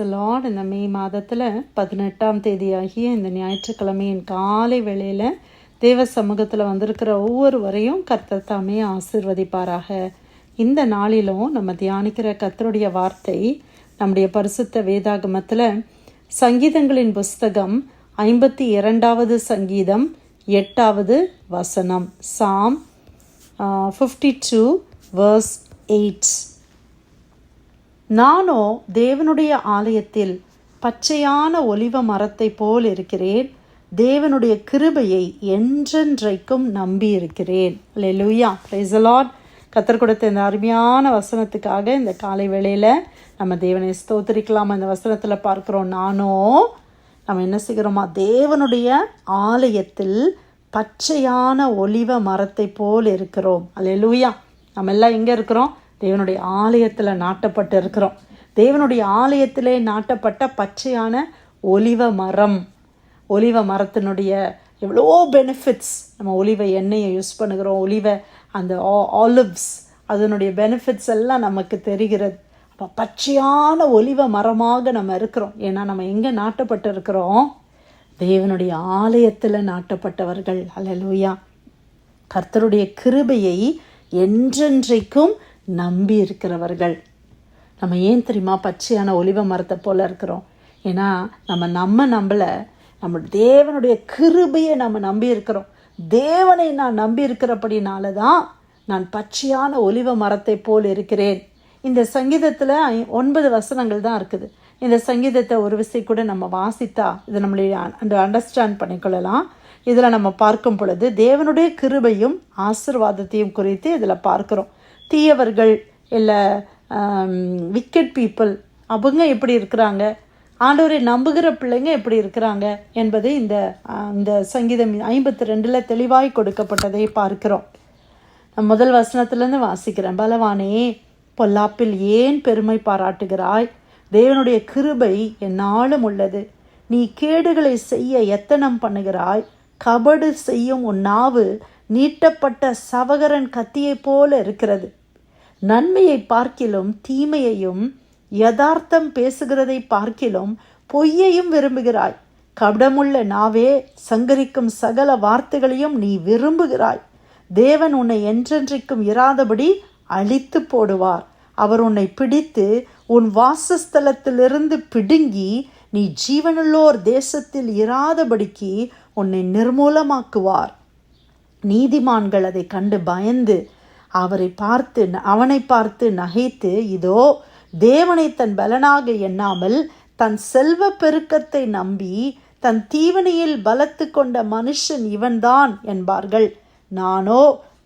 Lord, இந்த மே மாதத்தில் 18ஆம் தேதியாகிய இந்த ஞாயிற்றுக்கிழமையின் காலை வேளையில் தேவ சமூகத்தில் வந்திருக்கிற ஒவ்வொருவரையும் கர்த்தர் தாமே ஆசீர்வதிப்பாராக. இந்த நாளிலும் நம்ம தியானிக்கிற கர்த்தருடைய வார்த்தை நம்முடைய பரிசுத்த வேதாகமத்தில் சங்கீதங்களின் புஸ்தகம் 52வது சங்கீதம் 8வது வசனம். சாம் 52 verse 8. நானோ தேவனுடைய ஆலயத்தில் பச்சையான ஒலிவ மரத்தை போல் இருக்கிறேன், தேவனுடைய கிருபையை என்றென்றைக்கும் நம்பி இருக்கிறேன். அல்லேலூயா, பிரைஸ் தி லார்ட். கர்த்தர் கொடுத்த இந்த அருமையான வசனத்துக்காக இந்த காலை வேளையில் நம்ம தேவனை ஸ்தோத்திரிக்கலாம். அந்த வசனத்தில் பார்க்குறோம், நானோ நம்ம என்ன செய்கிறோமா, தேவனுடைய ஆலயத்தில் பச்சையான ஒலிவ மரத்தை போல் இருக்கிறோம். அல்லேலூயா. நம்ம எல்லாம் எங்கே இருக்கிறோம்? தேவனுடைய ஆலயத்தில் நாட்டப்பட்டு இருக்கிறோம். தேவனுடைய ஆலயத்திலே நாட்டப்பட்ட பச்சையான ஒலிவ மரம். ஒலிவ மரத்தினுடைய எவ்வளோ பெனிஃபிட்ஸ். நம்ம ஒலிவ எண்ணெயை யூஸ் பண்ணுகிறோம், ஒலிவ அந்த ஆலிவ்ஸ், அதனுடைய பெனிஃபிட்ஸ் எல்லாம் நமக்கு தெரிகிறது. அப்போ பச்சையான ஒலிவ மரமாக நம்ம இருக்கிறோம். ஏன்னா நம்ம எங்கே நாட்டப்பட்டு இருக்கிறோம்? தேவனுடைய ஆலயத்தில் நாட்டப்பட்டவர்கள். அல்லேலூயா. கர்த்தருடைய கிருபையை என்றென்றைக்கும் நம்பி இருக்கிறவர்கள். நம்ம ஏன் தெரியுமா பச்சையான ஒலிவ மரத்தை போல இருக்கிறோம்? ஏன்னா நம்ம நம்பலை, நம்ம தேவனுடைய கிருபையை நம்ம நம்பி இருக்கிறோம். தேவனை நான் நம்பி இருக்கிறபடினால தான் நான் பச்சையான ஒலிவ மரத்தை போல் இருக்கிறேன். இந்த சங்கீதத்தில் 9 வசனங்கள் தான் இருக்குது. இந்த சங்கீதத்தை ஒரு விசை கூட நம்ம வாசித்தா இதை நம்மளுடைய அண்டர்ஸ்டாண்ட் பண்ணிக்கொள்ளலாம். இதில் நம்ம பார்க்கும் பொழுது தேவனுடைய கிருபையும் ஆசீர்வாதத்தையும் குறித்து இதில் பார்க்குறோம். தீயவர்கள் இல்லை விக்கெட் பீப்புள் அவங்க எப்படி இருக்கிறாங்க, ஆண்டவரை நம்புகிற பிள்ளைங்க எப்படி இருக்கிறாங்க என்பதை இந்த சங்கீதம் 52 தெளிவாய் கொடுக்கப்பட்டதை பார்க்கிறோம். நான் முதல் வசனத்திலேருந்து வாசிக்கிறேன். பலவானே, பொல்லாப்பில் ஏன் பெருமை பாராட்டுகிறாய்? தேவனுடைய கிருபை எந்நாளும் உள்ளது. நீ கேடுகளை செய்ய எத்தனம் பண்ணுகிறாய். கபடு செய்யும் உன் நாவு நீட்டப்பட்ட சவகரன் கத்தியை போல இருக்கிறது. நன்மையை பார்க்கிலும் தீமையையும் யதார்த்தம் பேசுகிறதை பார்க்கிலும் பொய்யையும் விரும்புகிறாய். கபடமுள்ள நாவே, சங்கரிக்கும் சகல வார்த்தைகளையும் நீ விரும்புகிறாய். தேவன் உன்னை என்றென்றைக்கும் இராதபடி அழித்து போடுவார். அவர் உன்னை பிடித்து உன் வாசஸ்தலத்திலிருந்து பிடுங்கி நீ ஜீவனுள்ளோர் தேசத்தில் இராதபடிக்கு உன்னை நிர்மூலமாக்குவார். நீதிமான்கள் அதை கண்டு பயந்து அவனை பார்த்து நகைத்து, இதோ தேவனை தன் பலனாக எண்ணாமல் தன் செல்வ பெருக்கத்தை நம்பி தன் தீவனையில் பலத்து கொண்ட மனுஷன் இவன்தான் என்பார்கள். நானோ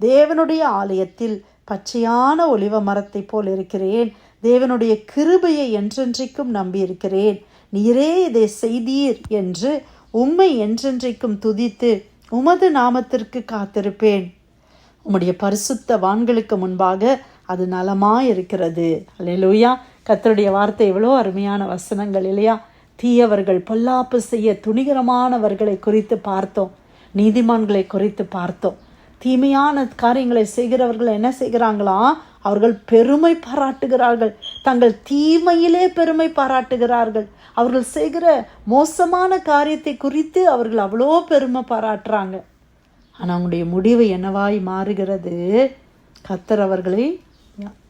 தேவனுடைய ஆலயத்தில் பச்சையான ஒலிவ மரத்தை போல் இருக்கிறேன், தேவனுடைய கிருபையை என்றென்றைக்கும் நம்பியிருக்கிறேன். நீரே இதை செய்தீர் என்று உம்மை என்றென்றைக்கும் துதித்து உமது நாமத்திற்கு காத்திருப்பேன். உம்முடைய பரிசுத்த வான்களுக்கு முன்பாக அது நலமாயிருக்கிறது. அல்லேலூயா. கர்த்தருடைய வார்த்தை எவ்வளோ அருமையான வசனங்கள் இல்லையா? தீயவர்கள் பொல்லாப்பு செய்ய துணிகரமானவர்களை குறித்து பார்த்தோம், நீதிமான்களை குறித்து பார்த்தோம். தீமையான காரியங்களை செய்கிறவர்கள் என்ன செய்கிறாங்களாம்? அவர்கள் பெருமை பாராட்டுகிறார்கள், தங்கள் தீமையிலே பெருமை பாராட்டுகிறார்கள். அவர்கள் செய்கிற மோசமான காரியத்தை குறித்து அவர்கள் அவ்வளோ பெருமை பாராட்டுறாங்க. ஆனால் அவங்களுடைய முடிவு என்னவாய் மாறுகிறது? கர்த்தர் அவர்களை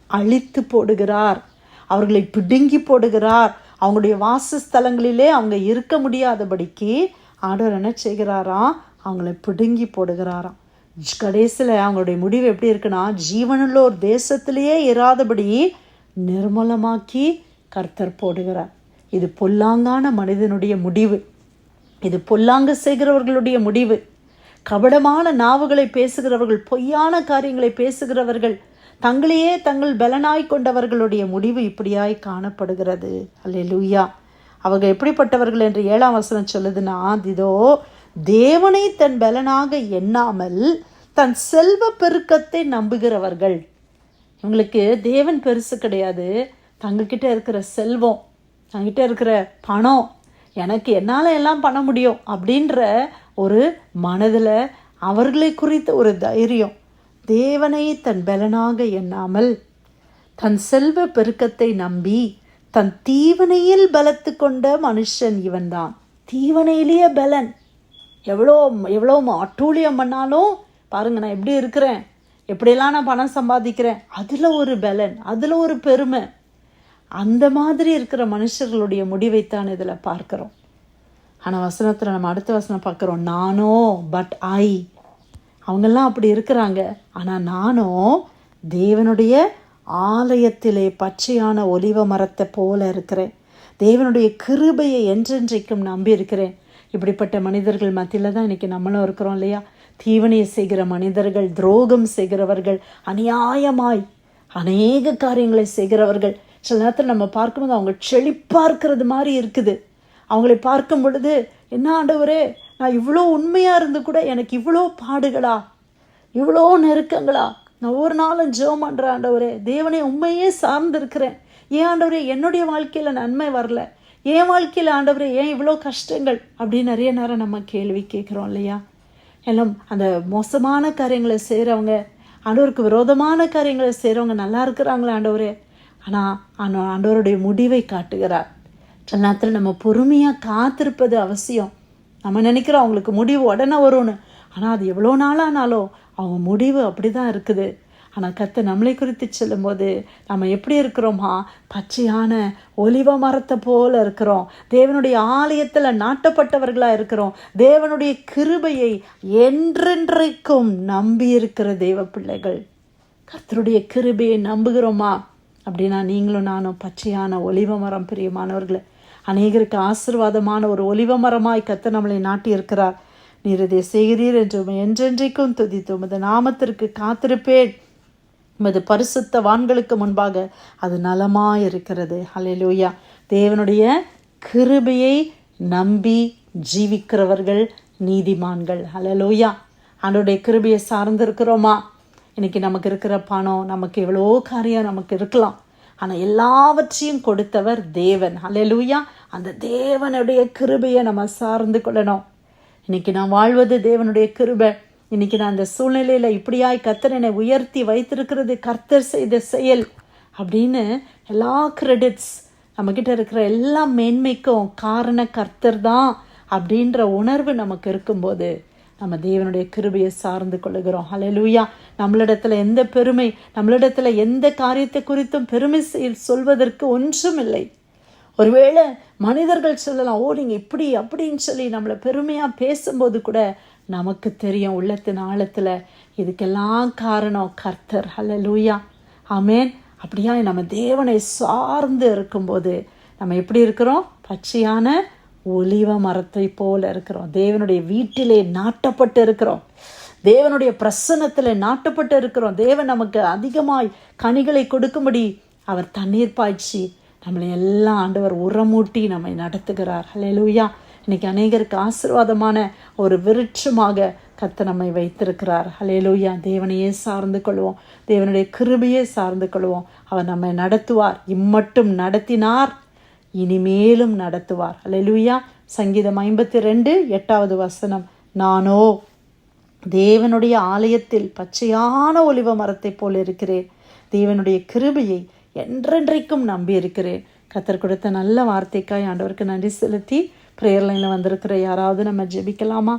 அழித்து போடுகிறார், அவர்களை பிடுங்கி போடுகிறார். அவங்களுடைய வாசஸ்தலங்களிலே அவங்க இருக்க முடியாதபடிக்கு ஆண்டவர் என்ன செய்கிறாராம்? அவங்களை பிடுங்கி போடுகிறாராம். கடைசியில் அவங்களுடைய முடிவு எப்படி இருக்குன்னா, ஜீவனுள்ளோர் தேசத்திலேயே இராதபடி நிர்மூலமாக்கி கர்த்தர் போடுகிறார். இது பொல்லாங்கான மனிதனுடைய முடிவு, இது பொல்லாங்கு செய்கிறவர்களுடைய முடிவு. கபடமான நாவுகளை பேசுகிறவர்கள், பொய்யான காரியங்களை பேசுகிறவர்கள், தங்களையே தங்கள் பலனாய் கொண்டவர்களுடைய முடிவு இப்படியாய் காணப்படுகிறது. அல்லேலூயா. அவர்கள் எப்படிப்பட்டவர்கள் என்று 7ஆம் வசனம் சொல்லுதுன்னா, இதோ தேவனை தன் பலனாக எண்ணாமல் தன் செல்வ பெருக்கத்தை நம்புகிறவர்கள். இவங்களுக்கு தேவன் பெருசு கிடையாது, தங்கக்கிட்ட இருக்கிற செல்வம், தங்கிட்ட இருக்கிற பணம், எனக்கு என்னால் எல்லாம் பண்ண முடியும் அப்படின்ற ஒரு மனதில் அவர்களை குறித்த ஒரு தைரியம். தேவனை தன் பலனாக எண்ணாமல் தன் செல்வ பெருக்கத்தை நம்பி தன் தீவனையில் பலத்து கொண்ட மனுஷன் இவன்தான். தீவனையிலேயே பலன். எவ்வளோ அட்டூழியம் பண்ணாலும் பாருங்க, நான் எப்படி இருக்கிறேன், எப்படியெல்லாம் நான் பணம் சம்பாதிக்கிறேன், அதில் ஒரு பலன், அதில் ஒரு பெருமை. அந்த மாதிரி இருக்கிற மனுஷர்களுடைய முடிவைத்தான் இதில் பார்க்குறோம். ஆனால் வசனத்தில் நம்ம அடுத்த வசனம் பார்க்குறோம், நானோ பட் அவங்கெல்லாம் அப்படி இருக்கிறாங்க. ஆனால் நானோ தேவனுடைய ஆலயத்திலே பச்சையான ஒலிவ மரத்தை போல இருக்கிறேன். தேவனுடைய கிருபையை என்றென்றைக்கும் நம்பி இருக்கிறேன். இப்படிப்பட்ட மனிதர்கள் மத்தியில் தான் இன்றைக்கி நம்மளும் இருக்கிறோம் இல்லையா? தீவனையை செய்கிற மனிதர்கள், துரோகம் செய்கிறவர்கள், அநியாயமாய் அநேக காரியங்களை செய்கிறவர்கள். சில நேரத்தில் நம்ம பார்க்கும்போது அவங்க செழிப்பாக இருக்கிறது மாதிரி இருக்குது. அவங்களை பார்க்கும் பொழுது, என்ன ஆண்டவரே, நான் இவ்வளோ உண்மையாக இருந்து கூட எனக்கு இவ்வளோ பாடுகளா, இவ்வளோ நெருக்கங்களா? நான் ஒவ்வொரு நாளும் ஜெபம் பண்ணுறேன், ஆண்டவரே தேவனை உண்மையே சார்ந்திருக்கிறேன். ஏன் ஆண்டவரே என்னுடைய வாழ்க்கையில் நன்மை வரல, என் வாழ்க்கையில் ஆண்டவரே ஏன் இவ்வளோ கஷ்டங்கள் அப்படின்னு நிறைய நேரம் நம்ம கேள்வி கேட்குறோம் இல்லையா? எல்லாம் அந்த மோசமான காரியங்களை செய்கிறவங்க, ஆண்டவருக்கு விரோதமான காரியங்களை செய்கிறவங்க நல்லா இருக்கிறாங்களே ஆண்டவரே. ஆனால் ஆண்டவருடைய முடிவை காட்டுகிறார். சில நேரத்தில் நம்ம பொறுமையாக காத்திருப்பது அவசியம். நம்ம நினைக்கிறோம் அவங்களுக்கு முடிவு உடனே வரும்னு, ஆனால் அது எவ்வளோ நாளானாலும் அவங்க முடிவு அப்படி தான் இருக்குது. ஆனால் கர்த்தர் நம்மளை குறித்து சொல்லும்போது நம்ம எப்படி இருக்கிறோமா? பச்சையான ஒலிவ மரத்தை போல இருக்கிறோம். தேவனுடைய ஆலயத்தில் நாட்டப்பட்டவர்களாக இருக்கிறோம். தேவனுடைய கிருபையை என்றென்றைக்கும் நம்பி இருக்கிற தேவ பிள்ளைகள். கர்த்தருடைய கிருபையை நம்புகிறோமா? அப்படின்னா நீங்களும் நானும் பச்சையான ஒலிவ மரம். பிரியமானவர்களே, அநேகருக்கு ஆசீர்வாதமான ஒரு ஒலிவ மரமாய் கர்த்தர் நம்மளை நாட்டி இருக்கிறார். நீர் இதை செய்கிறீர் என்று என்றென்றைக்கும் துதித்து உமது நாமத்திற்கு காத்திருப்பேன். உமது பரிசுத்தவான்களுக்கு முன்பாக அது நலமாயிருக்கிறது. ஹல்லேலூயா. தேவனுடைய கிருபையை நம்பி ஜீவிக்கிறவர்கள் நீதிமான்கள். ஹல்லேலூயா. ஆண்டவருடைய கிருபையை சார்ந்திருக்கிறோமா? இன்னைக்கு நமக்கு இருக்கிற பணம், நமக்கு எவ்வளோ காரியம் நமக்கு இருக்கலாம், ஆனால் எல்லாவற்றையும் கொடுத்தவர் தேவன். ஹல்லேலூயா. அந்த தேவனுடைய கிருபையை நம்ம சார்ந்து கொள்ளணும். இன்னைக்கு நான் வாழ்வது தேவனுடைய கிருபை. இன்னைக்கு நான் அந்த சூழ்நிலையில் இப்படியாய் கர்த்தர் என்னை உயர்த்தி வைத்திருக்கிறது கர்த்தர் செய்த செயல் அப்படின்னு எல்லா கிரெடிட்ஸ், நம்மக்கிட்ட இருக்கிற எல்லா மேன்மைக்கும் காரண கர்த்தர் தான் அப்படின்ற உணர்வு நமக்கு இருக்கும்போது நம்ம தேவனுடைய கிருபையை சார்ந்து கொள்ளுகிறோம். ஹல்லேலூயா. நம்மளிடத்துல எந்த பெருமை, நம்மளிடத்துல எந்த காரியத்தை குறித்தும் பெருமை சொல்வதற்கு ஒன்றும் இல்லை. ஒருவேளை மனிதர்கள் சொல்லலாம், ஓ நீங்கள் இப்படி அப்படின்னு சொல்லி நம்மளை பெருமையாக பேசும்போது கூட நமக்கு தெரியும் உள்ளத்தின் ஆழத்தில் இதுக்கெல்லாம் காரணம் கர்த்தர். ஹல்லேலூயா. ஆமேன். அப்படியா நம்ம தேவனை சார்ந்து இருக்கும்போது நம்ம எப்படி இருக்கிறோம்? பச்சையான ஒலிவ மரத்தை போல இருக்கிறோம். தேவனுடைய வீட்டிலே நாட்டப்பட்டு இருக்கிறோம். தேவனுடைய பிரசன்னத்தில் நாட்டப்பட்டு இருக்கிறோம். தேவன் நமக்கு அதிகமாய் கனிகளை கொடுக்கும்படி அவர் தண்ணீர் பாய்ச்சி நம்மளை எல்லாம் ஆண்டவர் உரமூட்டி நம்மை நடத்துகிறார். ஹல்லேலூயா. இன்னைக்கு அநேகருக்கு ஆசீர்வாதமான ஒரு விருட்சமாக கர்த்தர் நம்மை வைத்திருக்கிறார். ஹல்லேலூயா. தேவனையே சார்ந்து கொள்வோம். தேவனுடைய கிருபையே சார்ந்து கொள்வோம். அவர் நம்மை நடத்துவார். இம்மட்டும் நடத்தினார், இனிமேலும் நடத்துவார். ஹல்லேலூயா. சங்கீதம் 52:8 நானோ தேவனுடைய ஆலயத்தில் பச்சையான ஒலிவ மரத்தை போல் இருக்கிறேன். தேவனுடைய கிருபையை என்றென்றைக்கும் நம்பி இருக்கிறேன். கர்த்தர் கொடுத்த நல்ல வார்த்தைக்காய் ஆண்டவருக்கு நன்றி செலுத்தி பிரேயர் லைனில் வந்திருக்கிற யாராவது நம்ம ஜெபிக்கலாமா?